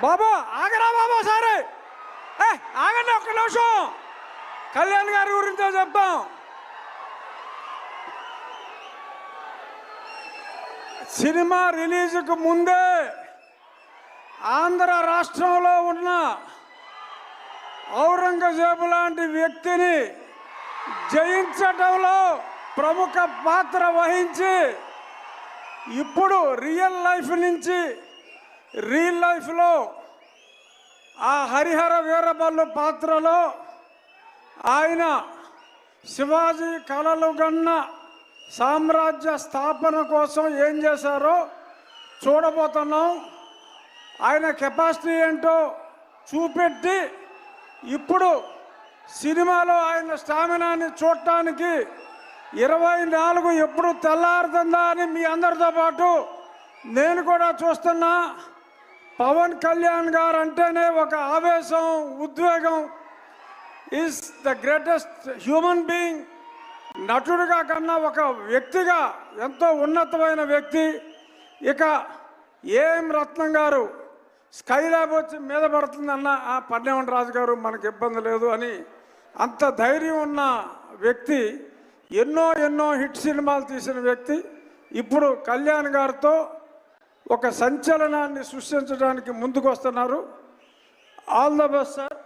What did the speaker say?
బాబా ఆగరా బాబా సరే ఆగండి ఒక్క నిమిషం. కళ్యాణ్ గారి గురించో చెప్తాం. సినిమా రిలీజ్కు ముందే ఆంధ్ర రాష్ట్రంలో ఉన్న ఔరంగజేబు లాంటి వ్యక్తిని జయించడంలో ప్రముఖ పాత్ర వహించి ఇప్పుడు రియల్ లైఫ్ నుంచి రియల్ లైఫ్లో ఆ హరిహర వీరబల్లు పాత్రలో ఆయన శివాజీ కలలు గన్న సామ్రాజ్య స్థాపన కోసం ఏం చేశారో చూడబోతున్నాం. ఆయన కెపాసిటీ ఏంటో చూపెట్టి ఇప్పుడు సినిమాలో ఆయన స్టామినాని చూడటానికి 24 ఎప్పుడు తెల్లారుతుందా అని మీ అందరితో పాటు నేను కూడా చూస్తున్నా. పవన్ కళ్యాణ్ గారు అంటేనే ఒక ఆవేశం, ఉద్వేగం. Is the greatest human being. నటుడిగా కన్నా ఒక వ్యక్తిగా ఎంతో ఉన్నతమైన వ్యక్తి. ఇక ఏం రత్నం గారు స్కైలాబ్ వచ్చి మీద పడుతుందన్న పన్నెవన్ రాజు గారు మనకు ఇబ్బంది లేదు అని అంత ధైర్యం ఉన్న వ్యక్తి. ఎన్నో హిట్ సినిమాలు తీసిన వ్యక్తి. ఇప్పుడు కళ్యాణ్ గారితో ఒక సంచలనాన్ని సృష్టించడానికి ముందుకు వస్తున్నారు. All the best sir.